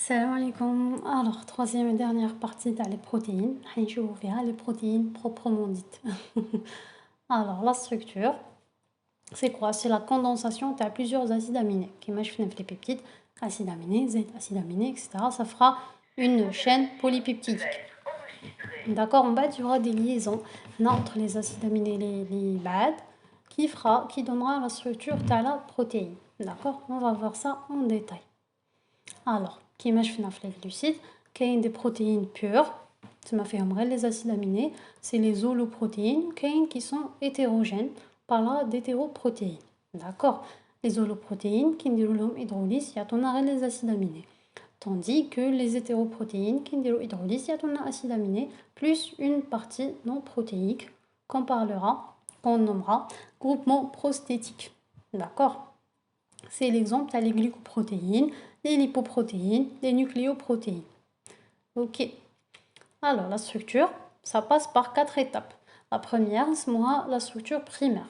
Salam alaikum. Alors, troisième et dernière partie dans les protéines. Je vous verrai les protéines proprement dites. Alors, la structure, c'est quoi? C'est la condensation de plusieurs acides aminés. Qui marchent les peptides, acides aminés, Z, acides aminés, etc. Ça fera une chaîne polypeptidique. D'accord? En bas, il y aura des liaisons entre les acides aminés et les BAD qui donnera la structure de la protéine. D'accord? On va voir ça en détail. Alors, كيما شفنا في الجلوسيد كاين des protéines pures تسمى فيهم غير les acides aminés, c'est les holoprotéines, كاين qui sont hétérogènes par là d'hétéroprotéines. D'accord? Les holoprotéines qui نديرو لهم hydrolyse يعطونا غير les acides aminés. Tandis que les hétéroprotéines qui نديرو hydrolyse يعطونا acides aminés plus une partie non protéique qu'on nommera groupement prostétique. D'accord? C'est l'exemple, tu as les glycoprotéines, les lipoprotéines, les nucléoprotéines. Ok. Alors, la structure, ça passe par 4 étapes. La première, c'est la structure primaire.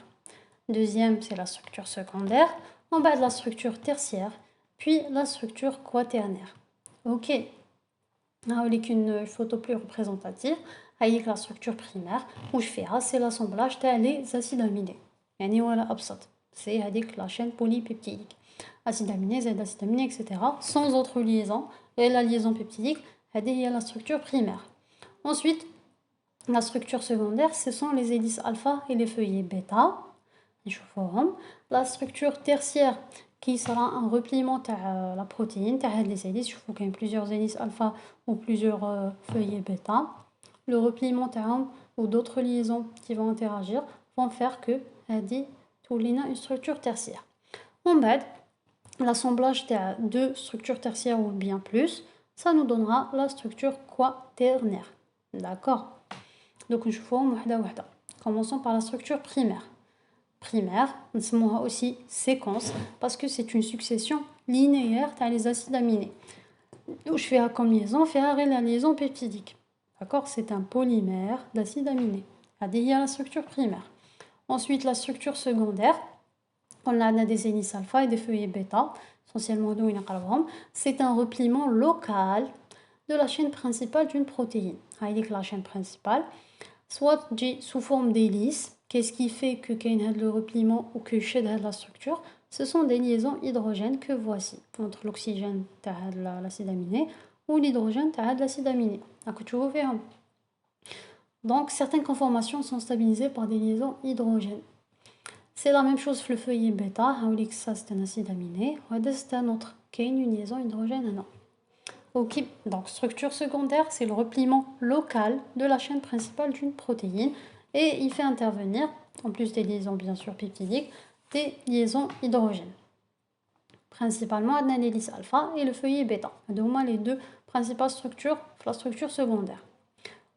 Deuxième, c'est la structure secondaire. En bas de la structure tertiaire, puis la structure quaternaire. Ok. Avec une photo plus représentative, avec la structure primaire, où je fais, c'est l'assemblage des acides aminés. يعني ولا أبسط. C'est avec la chaîne polypeptidique. Acides aminés, Z acides aminés, etc. Sans autre liaison. Et la liaison peptidique, il y a la structure primaire. Ensuite, la structure secondaire, ce sont les hélices alpha et les feuillets bêta. La structure tertiaire, qui sera un repliement de la protéine, les hélices. Je qu'il y a plusieurs hélices alpha ou plusieurs feuillets bêta. Le repliement ou d'autres liaisons qui vont interagir vont faire que une structure tertiaire. En bas, l'assemblage de deux structures tertiaires ou bien plus, ça nous donnera la structure quaternaire. D'accord? Donc, je fais wahda. Commençons par la structure primaire. Primaire, on dit aussi séquence, parce que c'est une succession linéaire des acides aminés. Où je fais comme liaison, la liaison peptidique. D'accord? C'est un polymère d'acides aminés. Il y a la structure primaire. Ensuite, la structure secondaire, on a des hélices alpha et des feuillets bêta, essentiellement c'est un repliement local de la chaîne principale d'une protéine. Avec la chaîne principale, soit sous forme d'hélice, qu'est-ce qui fait que y a le repliement ou que chez la structure, ce sont des liaisons hydrogènes que voici, entre l'oxygène de l'acide aminé ou l'hydrogène de l'acide aminé. Donc, certaines conformations sont stabilisées par des liaisons hydrogènes. C'est la même chose pour le feuillet bêta, ça c'est un acide aminé, c'est un autre, qui a une liaison hydrogène, non. Ok, donc structure secondaire, c'est le repliement local de la chaîne principale d'une protéine et il fait intervenir, en plus des liaisons bien sûr peptidiques, des liaisons hydrogènes. Principalement l'hélice alpha et le feuillet bêta. Donc les deux principales structures, la structure secondaire.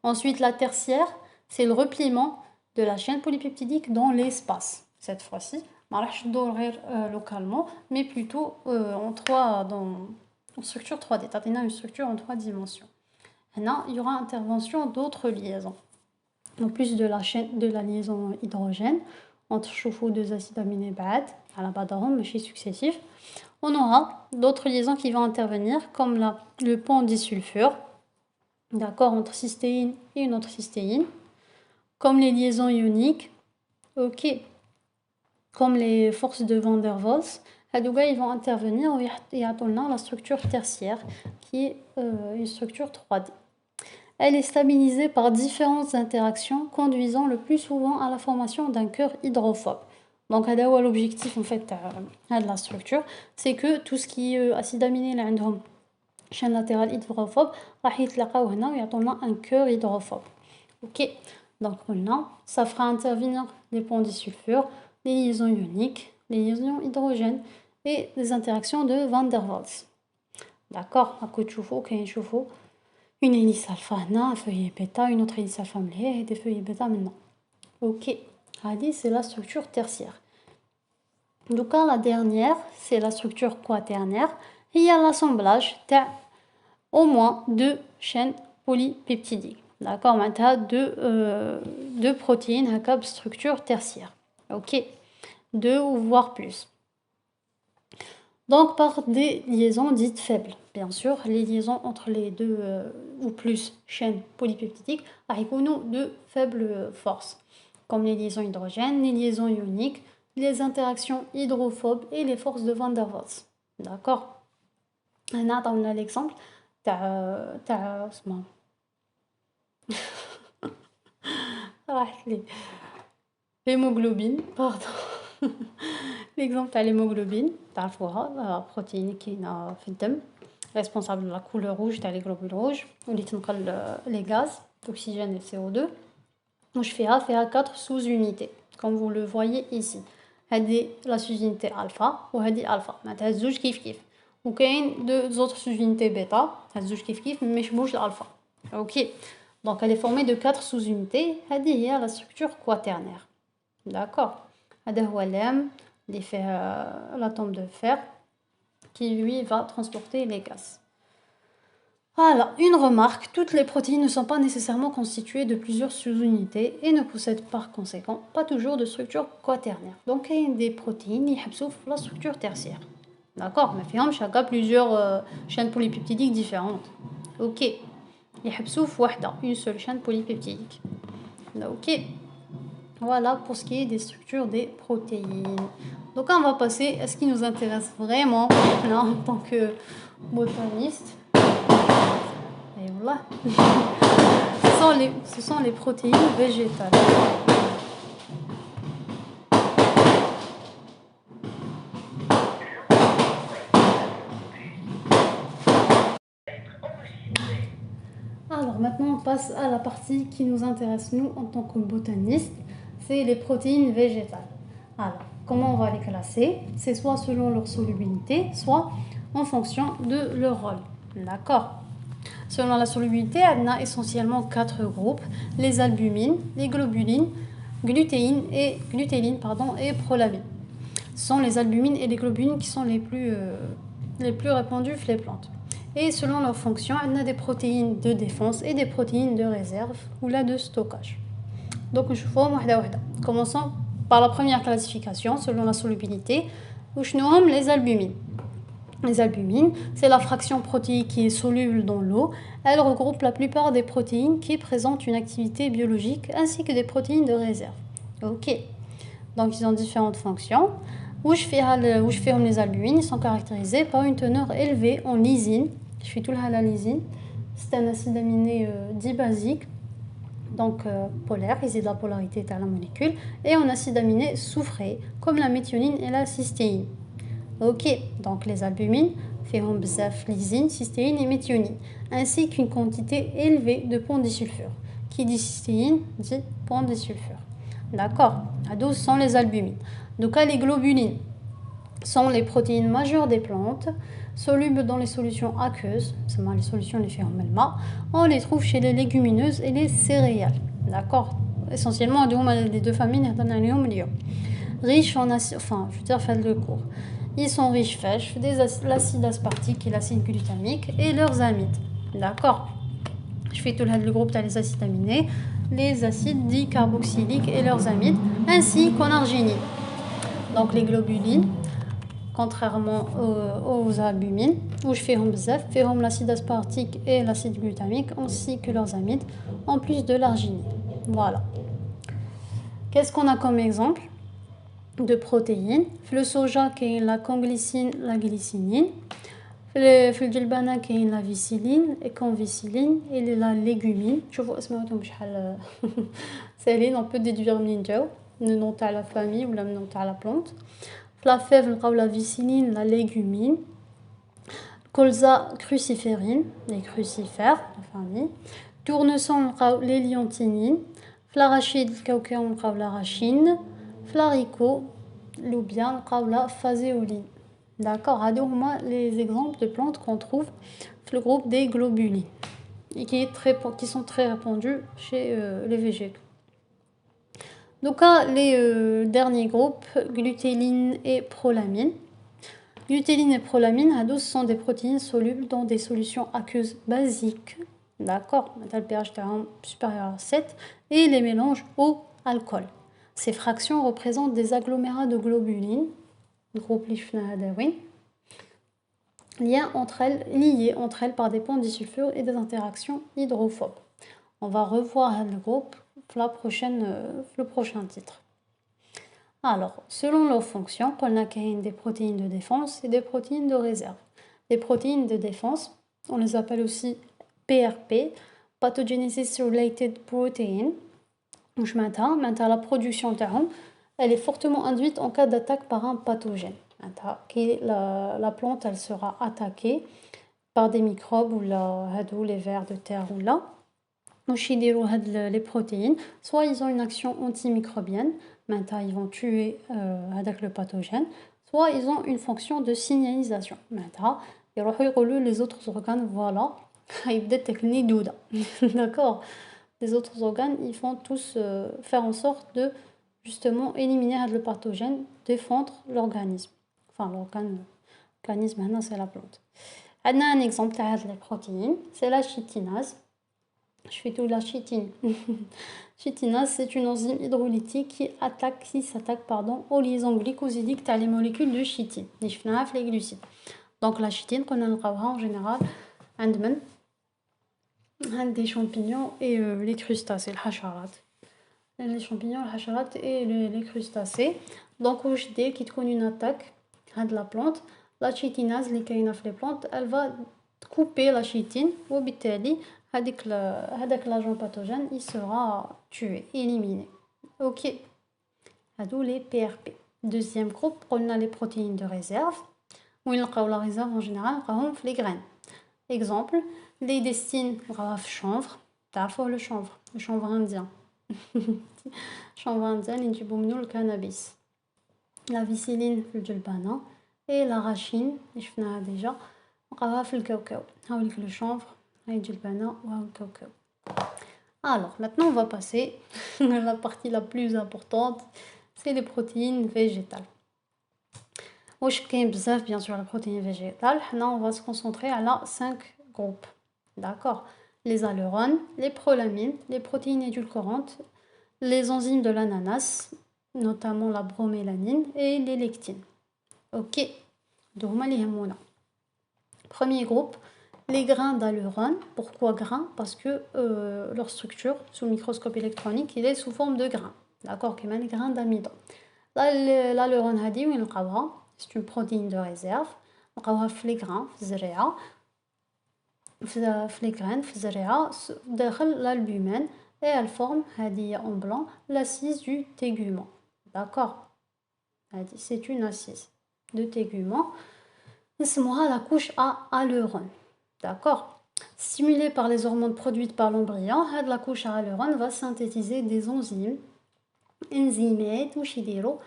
Ensuite, la tertiaire, c'est le repliement de la chaîne polypeptidique dans l'espace. Cette fois-ci, localement, mais plutôt en structure 3D. On a une structure en 3 dimensions. Maintenant, il y aura intervention d'autres liaisons. En plus de la liaison hydrogène, entre deux acides aminés BAD, à la base mais chez successifs, on aura d'autres liaisons qui vont intervenir, comme le pont disulfure, d'accord, entre cystéine et une autre cystéine, comme les liaisons ioniques, ok, comme les forces de Van der Waals, ils vont intervenir et attendent la structure tertiaire, qui est une structure 3D. Elle est stabilisée par différentes interactions, conduisant le plus souvent à la formation d'un cœur hydrophobe. Donc, l'objectif en fait de la structure, c'est que tout ce qui est acide aminé, chaîne latérale hydrophobe, un cœur hydrophobe. Ok, donc maintenant, ça fera intervenir les ponts disulfures, les liaisons ioniques, les liaisons hydrogènes et les interactions de Van der Waals. D'accord, à côté de une hélice alpha, un feuillet bêta, une autre hélice alpha et des feuillets bêta maintenant. Ok, c'est la structure tertiaire. Donc la dernière, c'est la structure quaternaire. Et il y a l'assemblage de au moins 2 chaînes polypeptidiques. D'accord, maintenant deux protéines avec structure tertiaire. Ok, 2 ou voire plus. Donc par des liaisons dites faibles. bien sûr, les liaisons entre les deux ou plus chaînes polypeptidiques ont de faible force, comme les liaisons hydrogènes, les liaisons ioniques, les interactions hydrophobes et les forces de Van der Waals. D'accord. On a l'exemple l'hémoglobine, pardon. L'exemple de l'hémoglobine, la protéine qui est responsable de la couleur rouge, les globules rouges, ou les gaz, l'oxygène et le CO2. Je fais 4 sous-unités, comme vous le voyez ici. La sous-unité alpha ou alpha. Ou deux autres sous-unités bêta, mais je bouge l'alpha. Ok. Donc elle est formée de 4 sous-unités. Il y a la structure quaternaire. D'accord. Il fait l'atome de fer qui lui va transporter les gaz. Alors, une remarque, toutes les protéines ne sont pas nécessairement constituées de plusieurs sous-unités et ne possèdent par conséquent pas toujours de structure quaternaire. Donc, il y a des protéines qui ont la structure tertiaire. D'accord. Mais il y a chacun plusieurs chaînes polypeptidiques différentes. Ok. Il y a une seule chaîne polypeptidique. Ok. Voilà pour ce qui est des structures des protéines. Donc on va passer à ce qui nous intéresse vraiment là, en tant que botaniste. Et voilà. Ce sont les protéines végétales. Alors maintenant on passe à la partie qui nous intéresse nous en tant que botanistes. C'est les protéines végétales. Alors, comment on va les classer? C'est soit selon leur solubilité, soit en fonction de leur rôle. D'accord. Selon la solubilité, on a essentiellement 4 groupes. Les albumines, les globulines, glutéine et prolamine. Ce sont les albumines et les globulines qui sont les plus répandues chez les plantes. Et selon leur fonction, on a des protéines de défense et des protéines de réserve ou là de stockage. Donc, je vais commençons par la première classification selon la solubilité. Les albumines. Les albumines, c'est la fraction protéique qui est soluble dans l'eau. Elle regroupe la plupart des protéines qui présentent une activité biologique ainsi que des protéines de réserve. Ok. Donc, ils ont différentes fonctions. Les albumines, ils sont caractérisés par une teneur élevée en lysine. Je fais tout la lysine. C'est un acide aminé dibasique. Donc polaire, il de la polarité de la molécule, et en acide aminé soufré, comme la méthionine et la cystéine. Ok, donc les albumines font bzaf lysine, cystéine et méthionine, ainsi qu'une quantité élevée de pendisulfure. Qui dit cystéine dit pendisulfure. D'accord, à 12 sont les albumines. Donc les globulines sont les protéines majeures des plantes, solubles dans les solutions aqueuses, c'est les solutions les fermellement. On les trouve chez les légumineuses et les céréales. D'accord. Essentiellement, les deux familles, riches en acide, enfin, je veux dire, faites le cours. Ils sont riches l'acide aspartique et l'acide glutamique et leurs amides. D'accord. Je fais tout le groupe des acides aminés, les acides dits carboxyliques et leurs amides, ainsi qu'en arginine. Donc les globulines, contrairement aux albumines, où je fais l'acide aspartique et l'acide glutamique, ainsi que leurs amides, en plus de l'arginine. Voilà. Qu'est-ce qu'on a comme exemple de protéines? Le soja qui est la conglycine, la glycinine. Le djilbana qui est la vicilline et convicilline et la légumine. Je vois c'est on peut déduire le nom de la famille ou le nom de la plante. La fève, la vicilline, la légumine. Colza, cruciférine, les crucifères, la famille. Tournesol, l'héliantinine. L'arachide, l'arachine. L'aricot, l'oubien, la phaséoline. D'accord, adore les exemples de plantes qu'on trouve dans le groupe des globulines et qui sont très répandus chez les végétaux. Donc les derniers groupes, glutéline et prolamine. Glutéline et prolamine, sont des protéines solubles dans des solutions aqueuses basiques. D'accord, le pH supérieur à 7 et les mélanges eau-alcool. Ces fractions représentent des agglomérats de globulines, groupe Lifnahadawi. liées entre elles par des ponts disulfures et des interactions hydrophobes. On va revoir le groupe le prochain titre. Alors, selon leur fonction, on a des protéines de défense et des protéines de réserve. Les protéines de défense, on les appelle aussi PRP, Pathogenesis Related Protein. Maintenant, la production elle est fortement induite en cas d'attaque par un pathogène. La plante elle sera attaquée par des microbes ou les vers de terre ou là. Les protéines, soit ils ont une action antimicrobienne, maintenant ils vont tuer avec le pathogène, soit ils ont une fonction de signalisation. Maintenant, les autres organes, voilà, d'accord. Les autres organes, ils vont tous faire en sorte de justement éliminer le pathogène, défendre l'organisme. Enfin, l'organisme, maintenant, c'est la plante. On a un exemple de la protéine, c'est la chitinase. Je fais tout la chitine. Chitinase, c'est une enzyme hydrolytique qui s'attaque aux liaisons glycosidiques les molécules de chitine. Les glucides. Donc la chitine, qu'on a en général, des champignons et les crustacés, les champignons, les hasharats et les crustacés. Donc, dès qu'il y a une attaque de la plante, la chitinase, les plantes, elle va couper la chitine. Au bitali, l'agent pathogène, il sera tué, éliminé. Ok. D'où les PRP. Deuxième groupe, on a les protéines de réserve. Où il y a la réserve en général, les graines. Exemple, les destines chanvre. Le chanvre indien. Chanvre indien, le cannabis. La vicilline, le banane. Et la rachine, je fais déjà. Le cacao. Le chanvre, le banane ou le cacao. Alors, maintenant, on va passer à la partie la plus importante. C'est les protéines végétales. Bien sûr, la protéine végétale. Là, on va se concentrer à 5 groupes. D'accord. Les alérones, les prolamines, les protéines édulcorantes, les enzymes de l'ananas, notamment la bromélanine et les lectines. Ok. Premier groupe, les grains d'aleurones. Pourquoi grains? Parce que leur structure, sous le microscope électronique, il est sous forme de grains. D'accord. Comme les grains d'amidon. L'aleurone, c'est une protéine de réserve. On les grains, les graines, l'albumène, et elle forme, en blanc, l'assise du tégument. D'accord. C'est une assise de tégument. C'est la couche à aleurone. D'accord. Stimulée par les hormones produites par l'embryon, la couche à aleurone va synthétiser des enzymes واش يديروا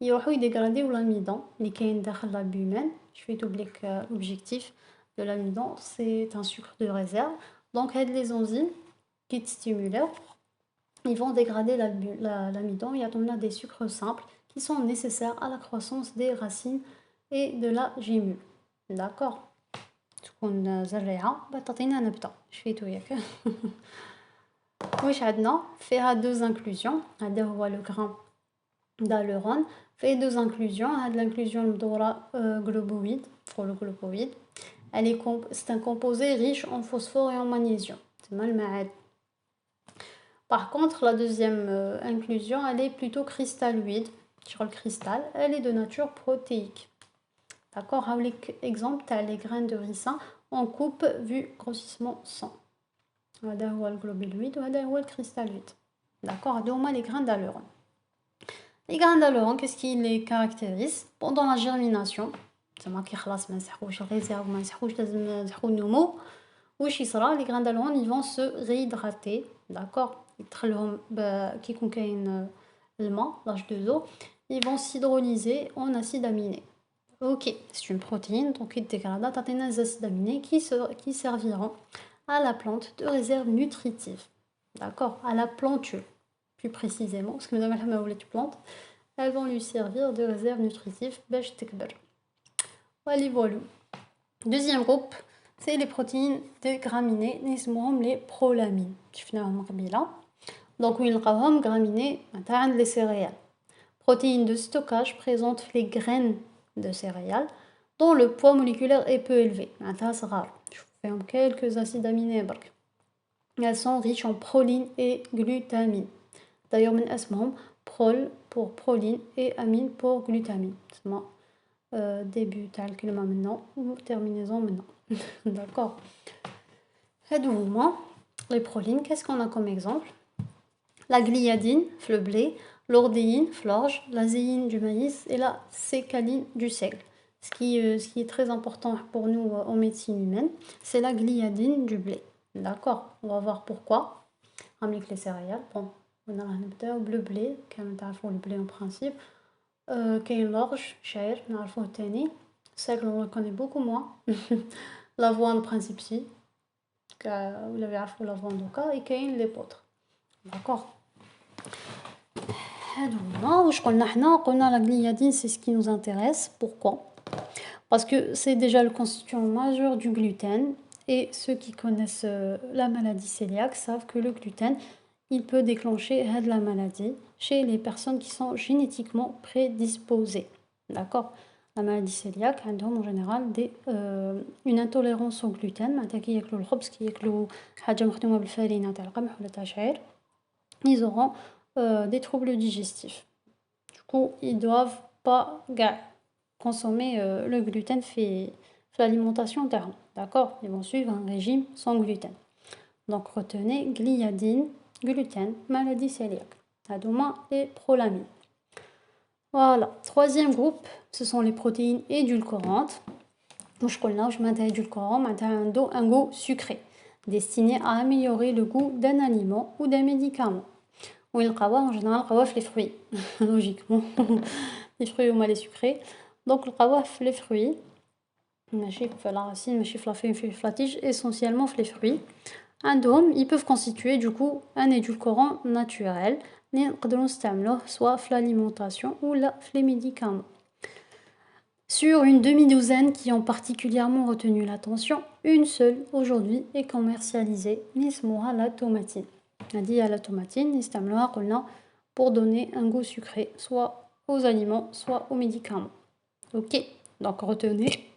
يروحوا يديغراديو l'amidon اللي كاين داخل l'albumène. Je vais t'oublier que l'objectif de l'amidon c'est un sucre de réserve. Donc les enzymes qui te stimulent, ils vont dégrader l'amidon et on a des sucres simples qui sont nécessaires à la croissance des racines et de la gémule. D'accord. تكون زريعه تعطينا نبته شفيتو ياك. واش عندنا فيها deux inclusions. هذا هو le grain d'aleurone fait deux inclusions. هاد l'inclusion المدوره globoïde pour le globoïde. C'est un composé riche en phosphore et en magnésium. C'est mal المعادن. Par contre, la deuxième inclusion, elle est plutôt cristalloïde. Sur le cristal, elle est de nature protéique. D'accord. Exemple, tu as les graines de ricin en coupe vu grossissement 100. هذا هو الجلوبيلويد وهذا هو الكريستالويد. D'accord. هادو هما les grains d'aleurone. Les grains d'aleurone, qu'est-ce qui les caractérise? Pendant la germination, زعما كيخلص ما نسحقوش الريزيرف ما نسحقوش لازم نسحقو النمو. واش يصرى les grains d'aleurone ils vont se réhydrater. D'accord. يدخلهم كي يكون كاين الماء l'H2O ils vont s'hydrolyser en acides aminés. Ok, c'est une protéine, donc il dégrade des acides aminés qui serviront à la plante de réserve nutritive. D'accord. À la plantule, plus précisément, parce que madame elle plante, elles vont lui servir de réserve nutritive. باش تكبر. Voilà. Deuxième groupe, c'est les protéines des graminées, les prolamines. شفناهم قبيله. Donc où ils نلقاوهم graminées تاع les céréales. Protéines de stockage présentent les graines de céréales. dont le poids moléculaire est peu élevé. Je vous fais quelques acides aminés. Elles sont riches en proline et glutamine. D'ailleurs, من اسمهم prol pour proline et amine pour glutamine. C'est début تاع الكلمة maintenant ou terminaison maintenant. D'accord. Les prolines, qu'est-ce qu'on a comme exemple? La gliadine, le blé, l'ordéine, l'orge, la zéine du maïs et la sécaline du seigle. Ce qui est très important pour nous en médecine humaine, c'est la gliadine du blé. D'accord. On va voir pourquoi. Avec les céréales. Bon, on a le blé, le blé en principe. Kayen l'orge, cher, نعرفوه الثاني. Seigle, on le connaît beaucoup moins. L'avoine, principe si. Vous l'avez عارفوا l'avoine du cas. Et kayen l'épeautre. D'accord. قلنا la gliadine, c'est ce qui nous intéresse. Pourquoi? Parce que c'est déjà le constituant majeur du gluten. Et ceux qui connaissent la maladie cœliaque savent que le gluten, il peut déclencher la maladie chez les personnes qui sont génétiquement prédisposées. D'accord? La maladie cœliaque a en général une intolérance au gluten. Ils auront des troubles digestifs. Du coup, ils doivent pas consommer le gluten fait l'alimentation. D'accord? Ils vont suivre un régime sans gluten. Donc retenez gliadine, gluten, maladie cœliaque. Adouma et prolamine. Voilà. Troisième groupe, ce sont les protéines édulcorantes. Je m'intéresse édulcorant, un goût sucré, destiné à améliorer le goût d'un aliment ou d'un médicament. En général, les fruits, logiquement. Les fruits ou les sucrés. Donc, les fruits, la racine, la tige, essentiellement les fruits. Ils peuvent constituer du coup un édulcorant naturel, soit l'alimentation ou les médicaments. Sur une demi-douzaine qui ont particulièrement retenu l'attention, une seule aujourd'hui est commercialisée, la tomatine. On a dit à la tomatine, pour donner un goût sucré, soit aux aliments, soit aux médicaments. Ok, donc retenez,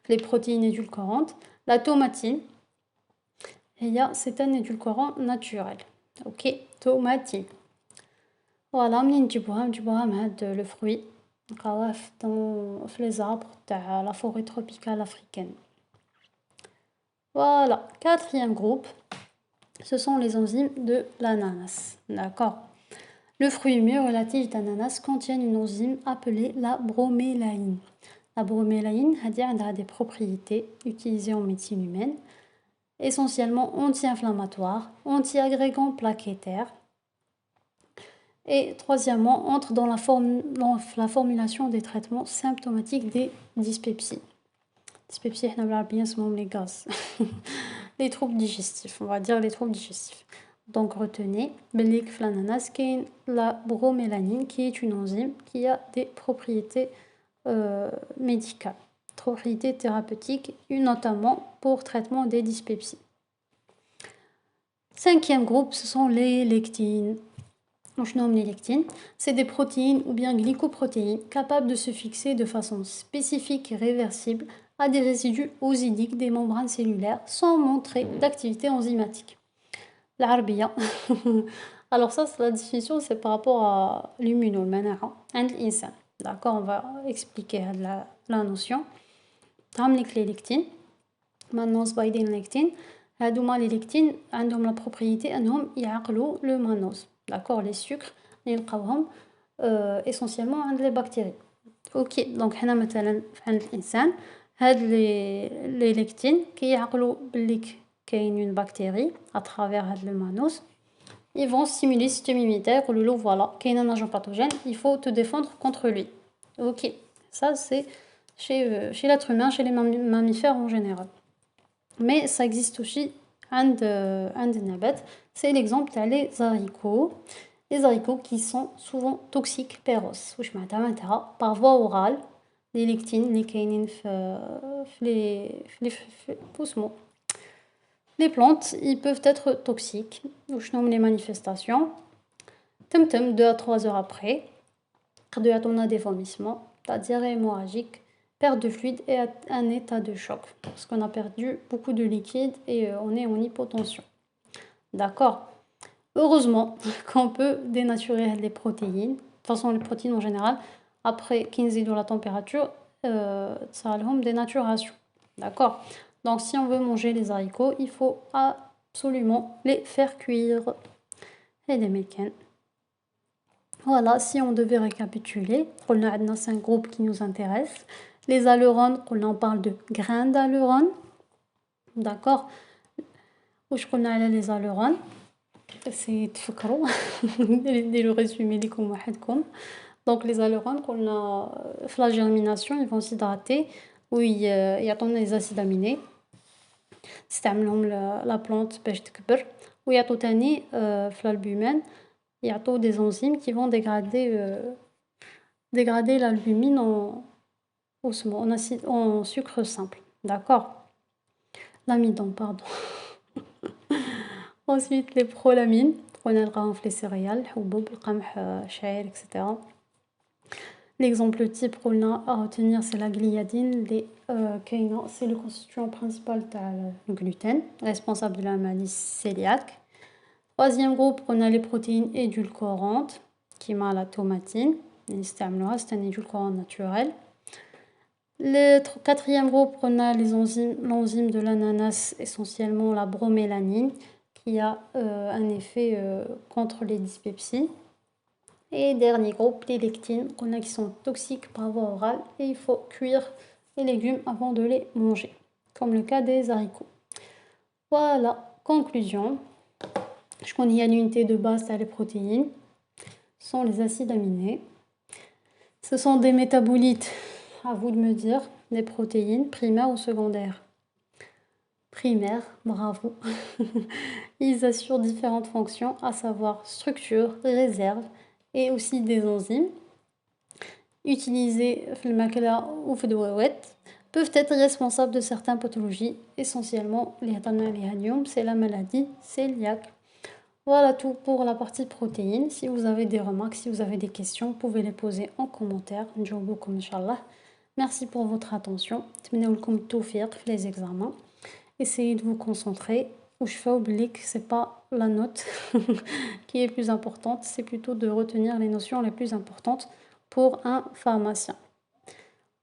les protéines édulcorantes. La tomatine, c'est un édulcorant naturel. Ok, tomatine. Voilà, le fruit. Dans les arbres de la forêt tropicale africaine. Voilà, quatrième groupe, ce sont les enzymes de l'ananas. D'accord. Le fruit mûr et la tige d'ananas contiennent une enzyme appelée la bromélaïne. La bromélaïne a des propriétés utilisées en médecine humaine, essentiellement anti-inflammatoires, anti-agrégants plaquettaires. Et troisièmement, entre dans la formulation des traitements symptomatiques des dyspepsies. Dyspepsie, on va bien se les gaz. Les troubles digestifs, on va dire les troubles digestifs. Donc retenez, l'ananas, la bromélanine, qui est une enzyme qui a des propriétés médicales, propriétés thérapeutiques, notamment pour traitement des dyspepsies. Cinquième groupe, ce sont les lectines. Les lectines, c'est des protéines ou bien glycoprotéines capables de se fixer de façon spécifique et réversible à des résidus osidiques des membranes cellulaires sans montrer d'activité enzymatique. L'arabia. Alors ça, la définition, c'est par rapport à l'immunomana'a and l'insan. D'accord, on va expliquer la notion. Les lectines. Maintenant, les lectines. Les lectines ont la propriété de le mannose. D'accord, les sucres, essentiellement les bactéries. Ok, donc on a مثلا عند الانسان les lectines qui يعقلوا باللي كاين une bactérie à travers le mannose. Ils vont stimuler le système immunitaire pour le lot, voilà, qu'il y a un agent pathogène, il faut te défendre contre lui. Ok, ça c'est chez l'être humain, chez les mammifères en général. Mais ça existe aussi un nabat, c'est l'exemple des haricots. Les haricots qui sont souvent toxiques péros. Par voie orale, les lectines, les kainines, les plantes, ils peuvent être toxiques. Je nomme les manifestations. 2 à 3 heures après, on a des vomissements, la diarrhée hémorragique perte de fluide et un état de choc. Parce qu'on a perdu beaucoup de liquide et on est en hypotension. D'accord? Heureusement qu'on peut dénaturer les protéines. De toute façon, les protéines en général, après 15 de la température, ça a une dénaturation. D'accord? Donc, si on veut manger les haricots, il faut absolument les faire cuire. Et des mécanes. Voilà, si on devait récapituler, on a 5 groupes qui nous intéressent. Les ailerons, on parle de grains d'aileron. D'accord? Où je connais les ailerons. C'est تفكروا نديرو résumé ليكم وحدكم. Donc les ailerons qu'on a la germination, ils vont s'hydrater ويعطونا les acides aminés. تستعملهم la plante باش تكبر ويعطو تاني في l'albumène يعطو des enzymes qui vont dégrader l'albumine en acide en sucre simple. D'accord? L'amidon, pardon. Ensuite, les prolamines, qu'on نلقاهم في les céréales, الحبوب, القمح, الشعير, etc. L'exemple type qu'on a à retenir, c'est la gliadine. C'est le constituant principal du gluten, responsable de la maladie cœliaque. Troisième groupe, on a les protéines édulcorantes, qui m'a la tomatine. C'est un édulcorant naturel. Le quatrième groupe, on a l'enzyme de l'ananas, essentiellement la bromélanine, qui a un effet contre les dyspepsies. Et dernier groupe, les lectines, qui sont toxiques par voie orale et il faut cuire les légumes avant de les manger, comme le cas des haricots. Voilà, conclusion. Je connais l'unité de base, c'est les protéines, ce sont les acides aminés. Ce sont des métabolites, à vous de me dire, des protéines primaires ou secondaires. Primaires, bravo. Ils assurent différentes fonctions, à savoir structure, réserve et aussi des enzymes. Utilisés في الماكلة ou في الدواوات peuvent être responsables de certaines pathologies, essentiellement c'est la maladie cœliaque. Voilà tout pour la partie protéines. Si vous avez des remarques, si vous avez des questions, vous pouvez les poser en commentaire. نجاوبكم إن شاء الله. Merci pour votre attention. نتمنى لكم التوفيق في les examens. Essayez de vous concentrer. وشفاو بلي c'est pas la note qui est plus importante, c'est plutôt de retenir les notions les plus importantes pour un pharmacien.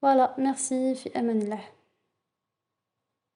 Voilà, merci. في أمان الله.